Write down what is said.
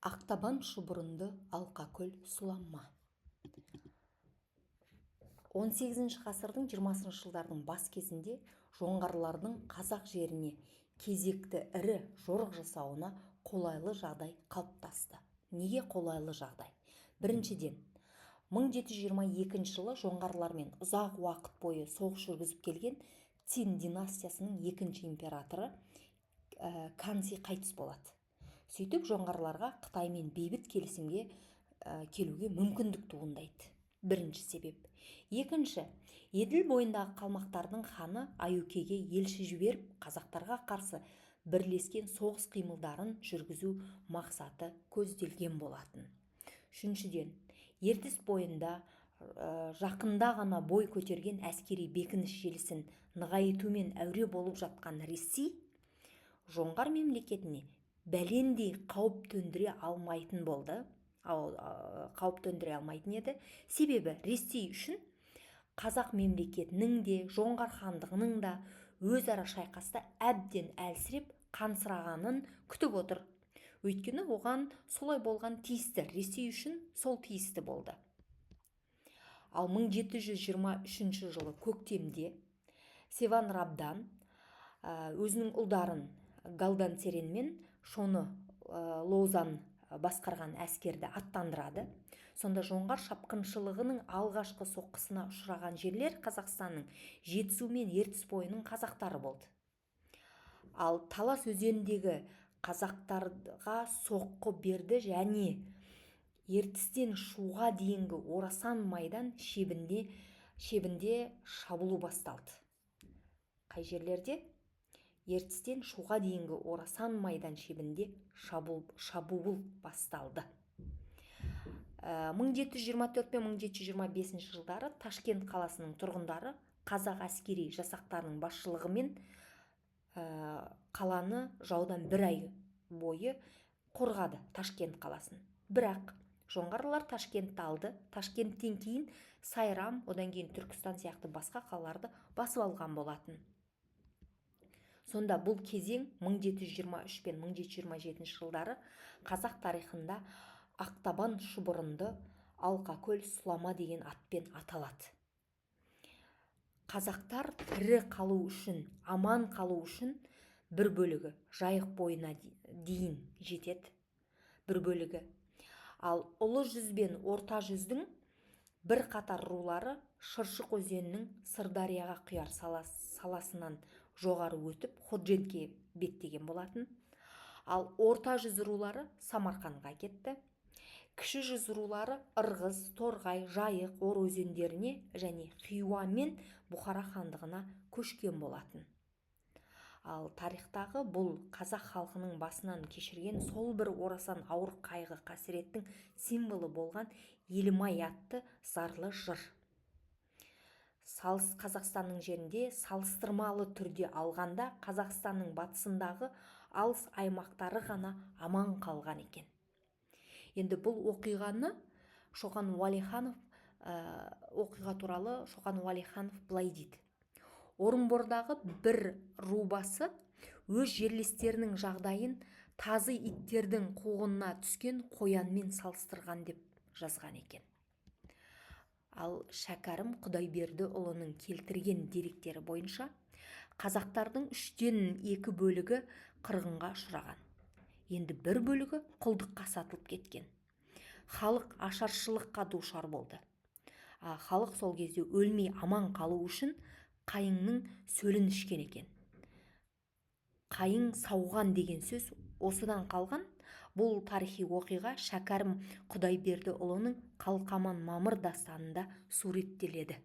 Ақтабан шұбырынды Алқакөл сұлама. 18 ғасырдың 20 жылдардың бас кезінде жоңғарлардың қазақ жеріне кезекті ірі жорық жасауына қолайлы жағдай қалыптасты. Неге қолайлы жағдай? Біріншіден, 1722 жылы жоңғарлармен ұзақ уақыт бойы соғыс жүргізіп келген Цин династиясының екінші императоры Канси қайтыс болады. Сөйтіп жоңғарларға Қытаймен бейбіт келісімге келуге мүмкіндік туындайды. Бірінші себеп. Екінші, Еділ бойындағы қалмақтардың ханы Аюкеге елші жіберіп, қазақтарға қарсы бірлескен соғыс қимылдарын жүргізу мақсаты көзделген болатын. Үшіншіден, Ертіс бойында жақында ғана бой көтерген әскери бекініс желісін нығайтумен әуре болып жатқан Ресей жоңғар мемлекетіне бәлендей қауіп төндіре алмайтын болды. Қауіп төндіре алмайтын еді. Себебі Ресей үшін қазақ мемлекетінің де, жоңғар хандығының да өзара шайқаста әбден әлсіреп қансырағанын күтіп отыр. Өйткені оған солай болған тиісті, Ресей үшін сол тиісті болды. Ал 1723 жылы көктемде Севан Рабдан өзінің ұлдарын Галдан Серен мен Шоны Лозан басқарған әскерді аттандырады. Сонда жоңғар шапқыншылығының алғашқы соққысына ұшыраған жерлер Қазақстанның Жетісу мен Ертіс бойының қазақтары болды. Ал Талас өзеніндегі қазақтарға соққы берді және Ертістен Шуға дейінгі Орасан майдан шебінде шабуылу басталды. Қай жерлерде? Ертістен Шуға дейінгі Орасан майдан шебінде шабуыл басталды. 1724 пен 1725 жылдары Ташкент қаласының тұрғындары қазақ әскери жасақтарының басшылығымен қаланы жаудан бір ай бойы қорғады, Ташкент қаласын. Бірақ жоңғарлар Ташкентті алды. Ташкенттен кейін Сайрам, одан кейін Түркістан сияқты басқа қалаларды басып алған болатын. Сонда бұл кезең 1723 пен 1727 жылдары қазақ тарихында Ақтабан шұбырынды Алқакөл сұлама деген атпен аталады. Қазақтар тірі қалу үшін, аман қалу үшін бір бөлігі Жайық бойына дейін жетеді, бір бөлігі. Ал ұлы жүз бен орта жүздің бір қатар рулары Шыршық өзенінің Сырдарияға құяр саласынан жоғары өтіп Ходжентке беттеген болатын. Ал орта жүз рулары Самарқанға кетті. Кіші жүз рулары Ырғыз, Торғай, Жайық, Ор өзендеріне және Хиуа мен Бұхара хандығына көшкен болатын. Ал тарихтағы бұл қазақ халқының басынан кешірген сол бір орасан ауыр қайғы қасіреттің символы болған Елімай атты зарлы жыр. Қазақстанның жерінде салыстырмалы түрде алғанда Қазақстанның батысындағы алыс аймақтары ғана аман қалған екен. Енді бұл оқиға туралы Шоқан Уәлиханов былай дейді. Орынбордағы бір рубасы өз жерлестерінің жағдайын тазы иттердің қуғынына түскен қоянмен салыстырған деп жазған екен. Ал Шәкәрім Құдайбердіұлының келтірген деректері бойынша қазақтардың 2/3 бөлігі қырғынға ұшыраған. Енді бір бөлігі құлдыққа сатылып кеткен. Халық ашаршылыққа душар болды. Халық сол кезде өлмей аман қалу үшін қайыңның сөлін ішкен екен. Қайың сауған деген сөз осыдан қалған. Бұл тарихи оқиға Шәкәрім Құдайбердіұлының Қалқаман Мамыр дастанында суреттеледі.